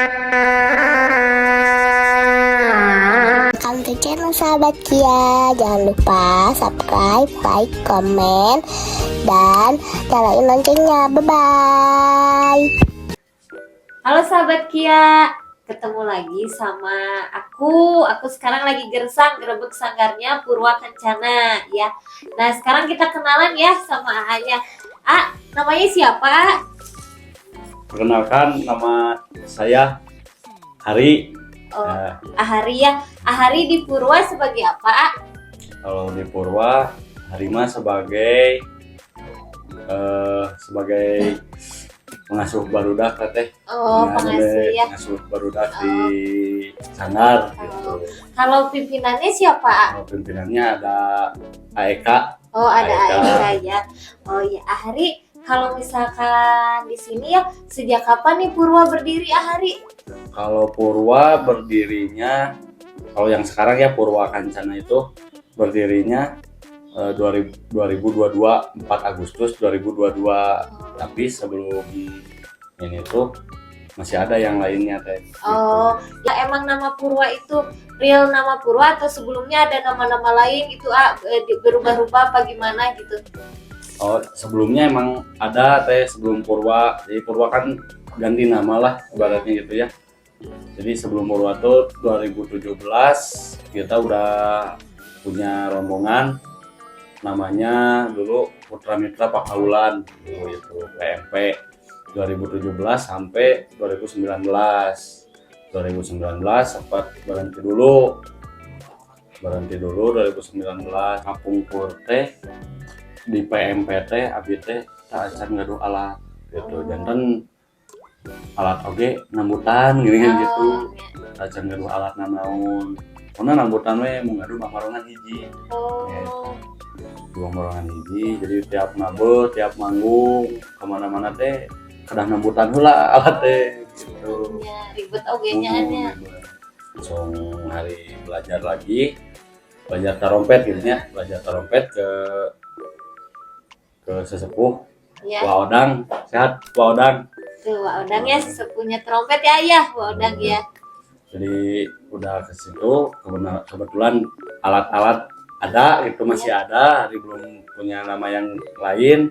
Welcome to channel sahabat Kia. Jangan lupa subscribe, like, komen, dan nyalain loncengnya. Bye-bye. Halo sahabat Kia, ketemu lagi sama aku. Aku sekarang lagi gerebek sanggarnya Purwa Kencana ya. Nah sekarang kita kenalan ya sama A-nya. A, namanya siapa? Perkenalkan, nama saya Hari. Oh, Ahari ya. Ahari di Purwa sebagai apa, A? Kalau di Purwa, Harima sebagai pengasuh barudak teh. Oh, pengasuh ya. Pengasuh barudak di sanggar gitu. Kalau pimpinannya siapa, A? Kalau pimpinannya ada Aeka. Oh, ada Aeka. Aika ya. Oh ya, Ahari. Kalau misalkan di sini ya, sejak kapan nih Purwa berdiri, Ahari? Kalau Purwa berdirinya, kalau yang sekarang ya Purwa Kencana itu berdirinya 2022 4 Agustus 2022. Tapi sebelum ini tuh masih ada yang lainnya teh. Oh, ya emang nama Purwa itu real nama Purwa atau sebelumnya ada nama-nama lain gitu, berubah-ubah apa gimana gitu? Oh, sebelumnya emang ada teh sebelum Purwa. Jadi Purwa kan ganti nama lah ibaratnya gitu ya. Jadi sebelum Purwa tuh 2017 kita udah punya rombongan namanya dulu Putra Mitra Pakaulan dulu itu PMP 2017 sampai 2019 sempat berhenti dulu 2019 Kampung Purte di PMPT abi teh tak acan gaduh alat gitu jantan alat oge nambutan gini kan gitu tak acan gaduh alat nanaun karena nambutan we mau gaduh mamarongan hiji dua morongan hiji jadi tiap nabut tiap manggung kemana-mana teh kedah nambutan heula alat teh gitu Ya, ribet oge nya nya. langsung hari belajar lagi belajar tarompet gitu ya belajar tarompet ke sesepuh Ya, Waodang sehat Waodang tuh Waodang ya sepupunya trompet ya ayah Waodang ya. jadi udah ke situ kebetulan alat-alat ada itu masih ada hari belum punya nama yang lain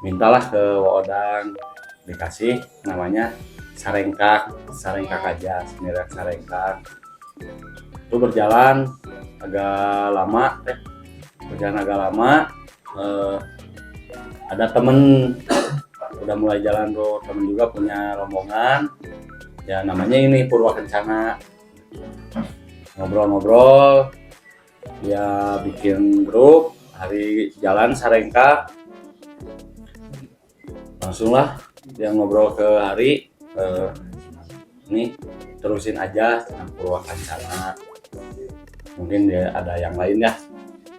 mintalah ke Waodang dikasih namanya sarengkak aja sebenarnya sarengkak itu berjalan agak lama ada temen udah mulai jalan tuh temen juga punya rombongan ya namanya ini Purwa Kencana ngobrol-ngobrol ya bikin grup hari jalan sarengkak langsung lah dia ngobrol ke Hari ini terusin aja tentang Purwa Kencana mungkin dia ada yang lain ya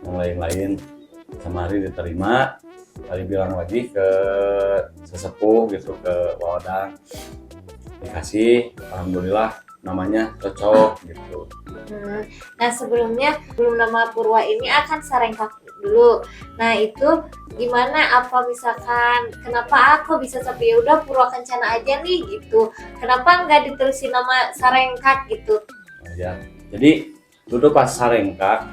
yang lain-lain sama Hari diterima Hari bilang lagi ke sesepuh gitu ke Waodang dikasih alhamdulillah namanya cocok gitu. Nah sebelumnya belum nama Purwa ini akan sarengkak dulu. Nah itu gimana apa misalkan kenapa aku bisa sampai ya udah Purwa Kencana aja nih gitu. Kenapa nggak diterusin nama sarengkak gitu? Ya jadi dulu pas sarengkak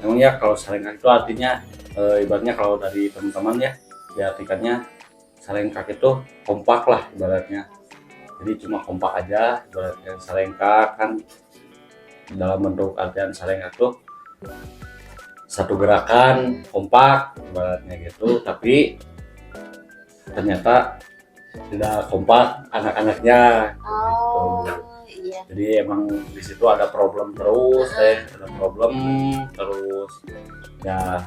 emang ya kalau sarengkak itu artinya ibaratnya kalau dari teman-teman ya diartikannya sarengkak itu kompak lah ibaratnya jadi cuma kompak aja ibaratnya sarengkak kan dalam bentuk artian sarengkak tuh satu gerakan kompak ibaratnya gitu tapi ternyata tidak kompak anak-anaknya Oh gitu. iya. Jadi emang di situ ada problem terus ya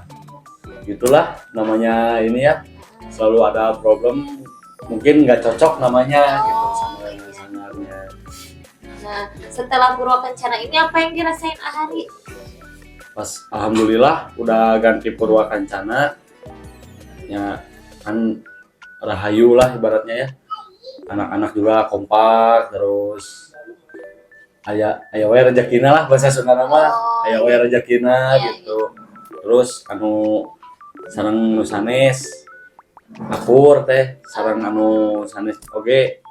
gitulah namanya ini ya selalu ada problem mungkin nggak cocok namanya gitu sama sangarnya. Nah setelah Purwa Kencana ini apa yang dirasain Ahari? Pas alhamdulillah udah ganti Purwa Kencana ya kan rahayu lah ibaratnya ya anak-anak juga kompak terus aya we rezekina lah bahasa Sunda mah aya we rezekina gitu terus anu sareng nu sanes akur teh sareng anu sanes oge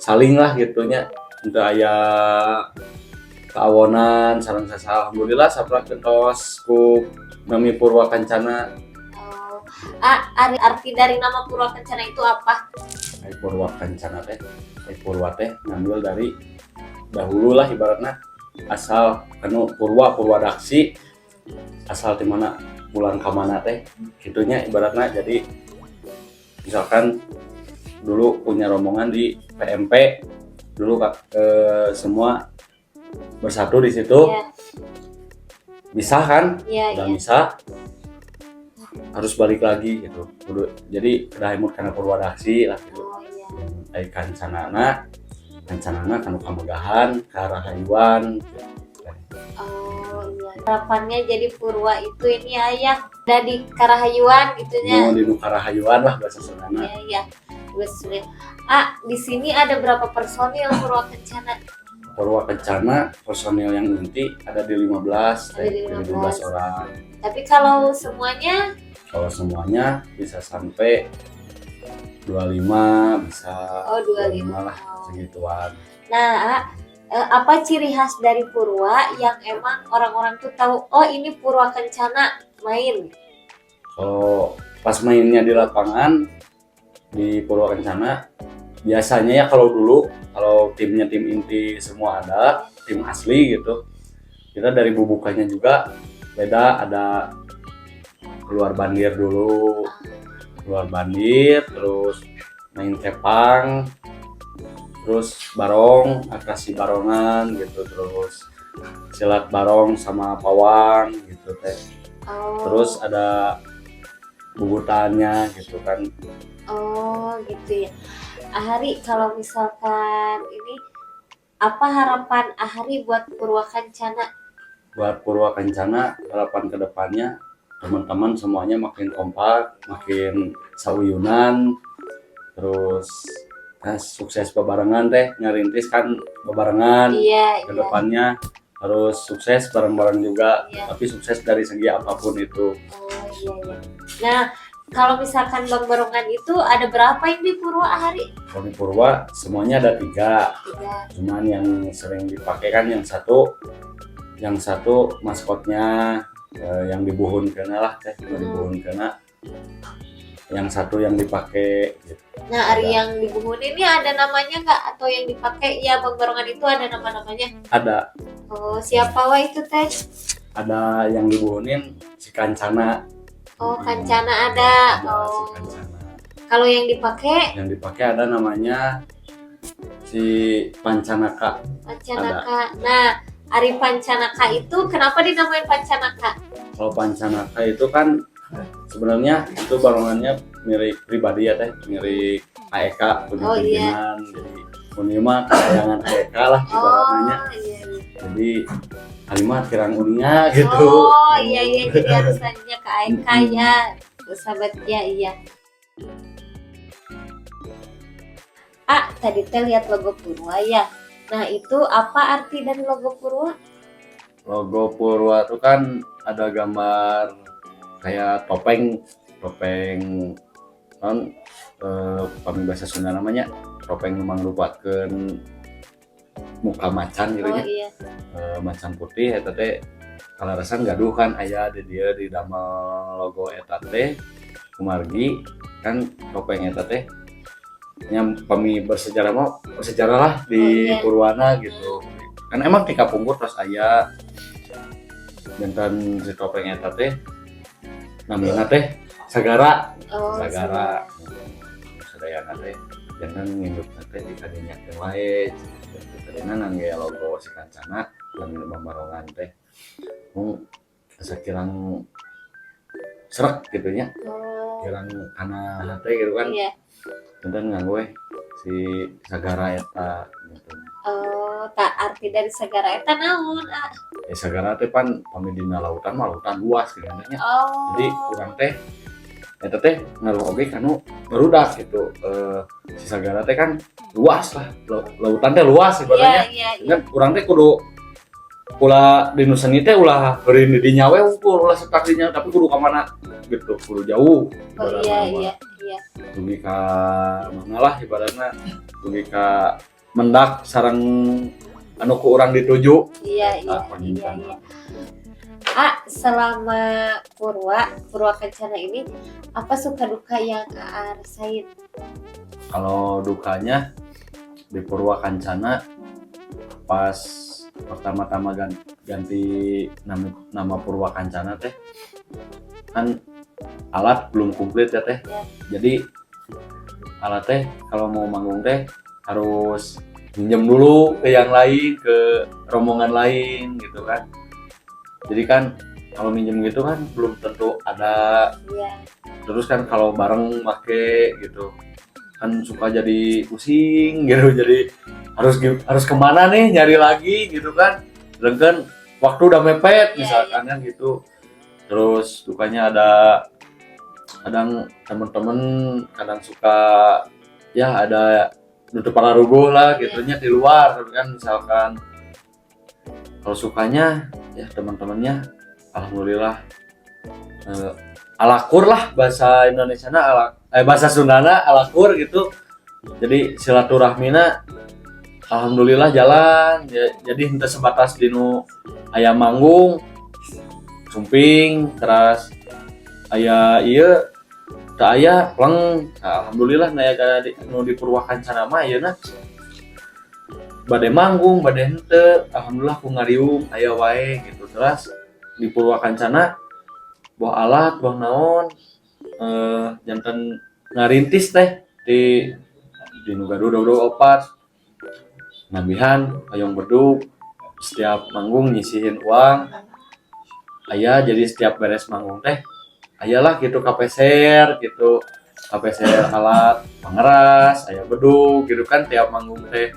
saling lah gitunya untuk aya keawonan sareng sasa alhamdulillah saprak kentos ku nami Purwa Kencana. Oh. Arti dari nama Purwa Kencana itu apa? Ai Purwa Kencana teh ai Purwa teh ngambil dari dahulu lah ibaratnya asal kanu Purwa Daksi asal di mana bulan kamana teh gitunya ibaratnya. Jadi misalkan dulu punya rombongan di PMP dulu semua bersatu di situ Iya. bisa kan Iya, udah iya. bisa harus balik lagi gitu. Jadi kedah imut kana Purwadaksi lah gitu. Oh iya. Ai kancanana kanu kamegahan ka Rahayuan. Oh iya. Harapannya jadi Purwa itu ini ayah udah di Karahayuan gitunya. Mau di nu Karahayuan lah bahasa Sundana. Iya iya. Terus di sini ada berapa personil Purwa Kencana? Purwa Kencana personil yang inti ada di 15, Ada di 15 orang. Tapi kalau semuanya Kalau semuanya bisa sampai 25 bisa. Oh, 25 lah segituan. Nah, apa ciri khas dari Purwa yang emang orang-orang tuh tahu, oh ini Purwa Kencana main? Kalau pas mainnya di lapangan di Purwa Kencana biasanya ya kalau dulu kalau timnya tim inti semua ada tim asli gitu, kita dari bubukannya juga beda, ada keluar bandir dulu, terus main kepang, terus barong, akrasi barongan gitu, terus silat barong sama pawang gitu teh. Oh. Terus ada bubutannya gitu kan. Oh gitu ya. Ahari, kalau misalkan ini apa harapan Ahari buat Purwa Kencana? Buat Purwa Kencana harapan kedepannya teman-teman semuanya makin kompak, makin sauyunan, terus sukses bebarengan teh, ngerintis kan bebarengan. Iya, Kedepannya harus sukses bareng-bareng juga, Iya. tapi sukses dari segi apapun itu. Oh iya iya. Nah, kalau misalkan Bang Barongan itu ada berapa yang di Purwa Ahari? Kalau di Purwa semuanya ada 3, 3. cuman yang sering dipakai kan yang satu maskotnya yang dibuhun kena lah teh, dibuhun kena. Yang satu yang dipakai gitu. Nah, Ari yang dibuhun ini ada namanya nggak? Atau yang dipakai ya Bang Barongan itu ada nama-namanya? Ada Oh, siapa wah itu teh? yang dibuhunin si Kancana. Oh, Kancana ada. Si Oh. Kancana. Kalau yang dipakai Yang dipakai ada namanya si Pancanaka. Pancanaka. Nah, Ari Pancanaka itu kenapa dinamain Pancanaka? Kalau Pancanaka itu kan sebenarnya itu barongannya mirip pribadi ya teh, mirip AEK punya Oh, iya. pimpinan. Jadi Unima kesayangan AEK lah ibaratnya. Oh iya iya. Jadi Halimah kirang uninya gitu. Oh iya iya, jadi harus tanya ke Aika ya, sahabat ya iya. Tadi teh lihat logo Purwa ya. Nah itu apa arti dari logo Purwa? Logo Purwa itu kan ada gambar kayak topeng kan kami bahasa Sunda namanya topeng mangrupakeun muka macan gitu Oh nya. iya. Macan putih eta teh kalarasan gaduh kan aya di dieu di damel logo eta teh kumargi kan topeng eta teh nya kami bersejarah lah di Oh, iya. Purwana gitu. Kan emang tika pungkur terus aya dan si topeng eta teh namina teh Sagara. Oh, Sagara sadayana teh jangan nginduk teh di kadinya teh wae tadina nangge logo si Kancana lamun Bambarongan teh sakirang serak gitu nya Oh, kirang kana teh gitu kan iya. dan nganggo si Sagara eta gitu. Oh, tak arti dari Sagara eta naon? Sagara teh pan pami dina lautan mah lautan luas gitu nya. Oh. Jadi kurang teh eta teh ngaruh oge kanu barudak gitu. Si Sagara teh kan luas lah, lautan teh luas Iya ibaratnya. iya iya. Kan kurang teh kudu ulah di Nusani teh ulah beureun di dinya we ulah setak dinya tapi kudu ka mana gitu, kudu jauh. Oh iya iya iya. Dugi ka mana lah ibaratna dugi ka mendak sarang anu ku urang dituju. Iya, iya, iya, iya. Selama Purwa Kencana ini apa suka duka yang rasain? Kalau dukanya di Purwakancana pas pertama-tama ganti nama Purwakancana teh kan alat belum komplit ya teh. Ya. Jadi alat teh kalau mau manggung teh harus minjem dulu ke yang lain, ke rombongan lain gitu kan. Jadi kan kalau minjem gitu kan belum tentu ada. Iya. Terus kan kalau bareng make gitu kan suka jadi pusing gitu, jadi harus kemana nih nyari lagi gitu kan, sedangkan waktu udah mepet misalkan kan gitu. Terus dukanya kadang temen-temen kadang suka ya ada nutup pararugo lah gitunya di luar kan misalkan. Kalau sukanya ya teman-temannya alhamdulillah alakur lah bahasa Indonesiana bahasa Sundana alakur gitu. Jadi silaturahmina alhamdulillah jalan ya, jadi henteu sebatas dinu aya manggung sumping terus aya ieu teu aya pleng. Alhamdulillah naya nu di Purwakancana mah ayeuna bade manggung bade henteu alhamdulillah ku ngariung aya wae gitu. Terus di Purwakancana boh alat boh naon jantan ngarintis teh di Nugaru opat nabihan hayong bedug setiap manggung nyisihin uang aya. Jadi setiap beres manggung teh ayalah gitu kapeser gitu, kapeser alat pangeras aya bedug gitu kan tiap manggung teh.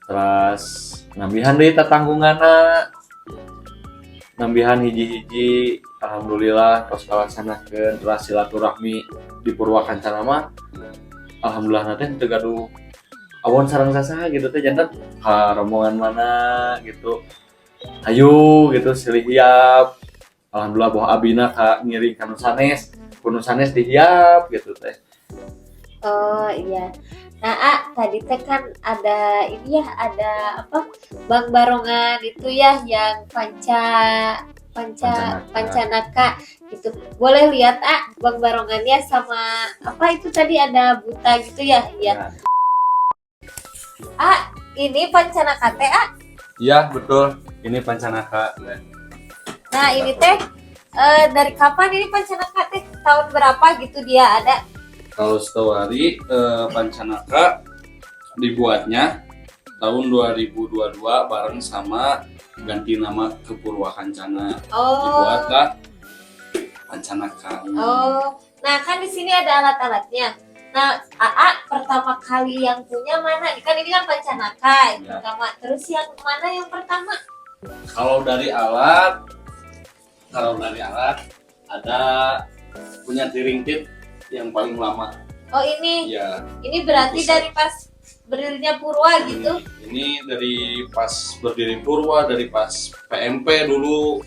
Terus nabihan deui tatanggungana nambihan hiji-hiji alhamdulillah tos kalaksanakeun. Terus silaturahmi di Purwakancana mah alhamdulillah teh teu gaduh awon sareng sasaha gitu teh, jantan ka rombongan mana gitu hayu gitu silih hiap. Alhamdulillah boh abina ka ngiring ka Nusanes, ku Nusanes dihiap gitu teh. Oh iya. Nah, tadi teh kan ada ini ya, ada apa? Bang Barongan itu ya yang Pancanaka gitu. Boleh lihat Bang Barongannya sama apa itu tadi ada buta gitu ya? Iya. Ini Pancanaka teh Iya betul, ini Pancanaka. Nah ini teh dari kapan ini Pancanaka teh? Tahun berapa gitu dia ada? Kalau setahu hari Pancanaka dibuatnya tahun 2022 bareng sama ganti nama ke Purwakancana. Dibuat lah Pancanaka. Nah kan di sini ada alat-alatnya. Nah, pertama kali yang punya mana? Kan ini kan Pancanaka yang pertama. Terus yang mana yang pertama? Kalau dari alat ada punya Tiringtit yang paling lama. Oh ini? Ya. Ini berarti dari pas berdirinya Purwa gitu? Ini dari pas berdiri Purwa, dari pas PMP dulu.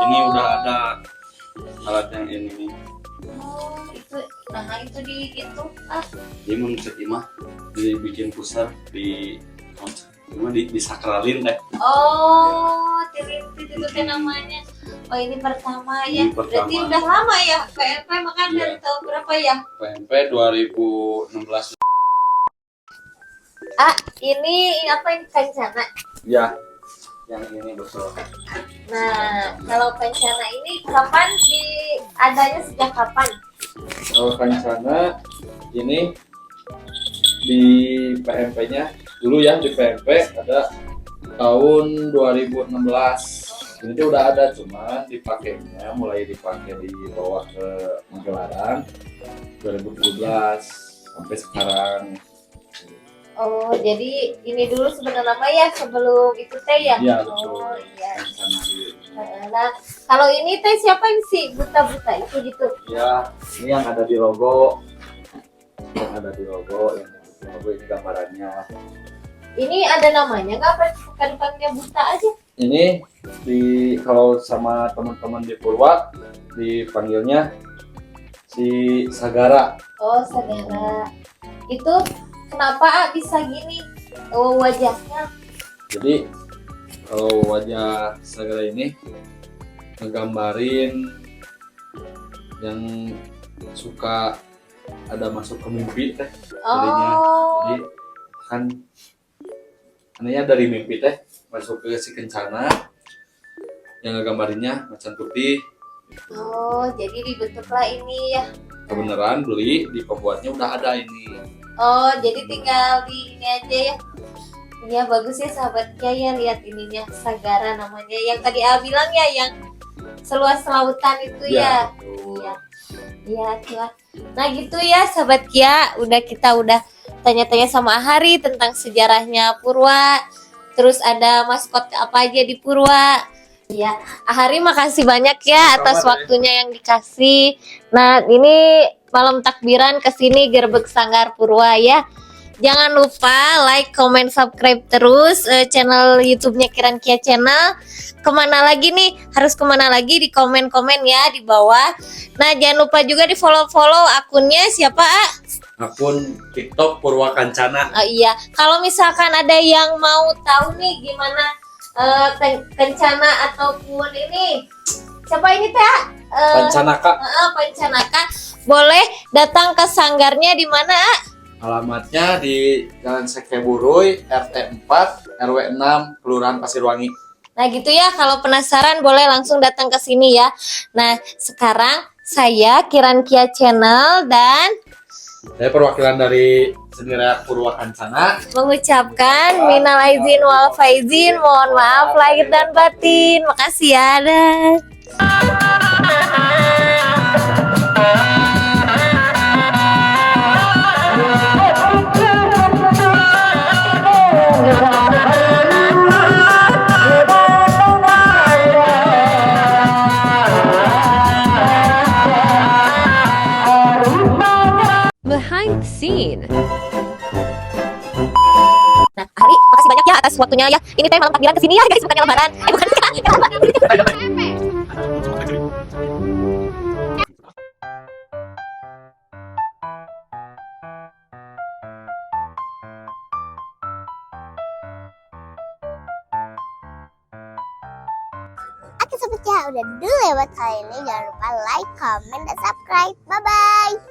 Ini udah ada alat yang ini nih. Itu, nah itu di itu Dia mencet imah, dibikin pusar di sakralin deh. Tirintit itu kan namanya. Oh ini pertama ya. Ini pertama. Berarti udah lama ya PMP makan dari tahun berapa ya? PMP 2016. Ini apa ini Kencana? Ya, yang ini betul. Nah, kalau Kencana ini kapan adanya sejak kapan? Kalau Kencana ini di PMP-nya dulu ya, di PMP ada tahun 2016. Ini tuh udah ada, cuma dipakainya mulai dipakai dibawa ke Magelang 2017 sampai sekarang. Oh, jadi ini dulu sebenarnya nama ya sebelum itu teh ya? Iya betul. Oh iya. Kencana. Nah, kalau ini teh siapa ini sih buta-buta itu gitu? Ya, ini yang ada di logo. Yang ada di logo ini gambarannya. Ini ada namanya nggak? Apa bukan dipanggilnya buta aja? Ini kalau sama teman-teman di Purwa dipanggilnya si Sagara. Oh, Sagara. Itu kenapa bisa gini? Oh, wajahnya. Jadi kalau wajah Sagara ini ngegambarin yang suka ada masuk ke mimpi teh jadinya. Oh. Jadi kan anehnya dari mimpi teh masuk ke si Kencana yang ngegambarinnya macan putih. Oh, jadi dibentuklah ini ya. Kebenaran beli di pembuatnya udah ada ini. Oh, jadi tinggal di ini aja ya. Iya, bagus ya sahabat Kia ya, lihat ininya Sagara namanya. Yang tadi A bilang ya, yang seluas lautan itu ya. Iya. Iya, Kia. Nah, gitu ya sahabat Kia, kita udah tanya-tanya sama Ahari tentang sejarahnya Purwa. Terus ada maskot apa aja di Purwa. Iya, Ahari makasih banyak ya atas waktunya yang dikasih. Nah, ini malam takbiran kesini Gerbek Sanggar Purwa ya. Jangan lupa like, comment, subscribe terus channel YouTube-nya Kiran Kia Channel. Kemana lagi nih? Harus kemana lagi? Di komen-komen ya di bawah. Nah, jangan lupa juga di follow akunnya siapa? Akun TikTok Purwa Kancana. Oh iya, kalau misalkan ada yang mau tahu nih gimana Kencana ataupun ini siapa ini teh? Pancanaka. Pancanaka, boleh datang ke sanggarnya di mana? Alamatnya di Jalan Sekeburuy, RT 4, RW 6, Kelurahan Pasirwangi. Nah gitu ya, kalau penasaran boleh langsung datang ke sini ya. Nah sekarang saya Kiran Kia Channel dan Saya perwakilan dari Seni Rakyat Purwa Kancana mengucapkan minal aizin wal faizin, mohon maaf lahir dan batin. Makasih ya. Dah. Behind the scene. Nah, Ari, makasih banyak ya atas waktunya ya. Ini teh malam takbiran kesini ya guys, bukannya lebaran. Bukan. Oke sobat Kia, udah dulu ya buat kali ini. Jangan lupa like, comment, dan subscribe. Bye-bye.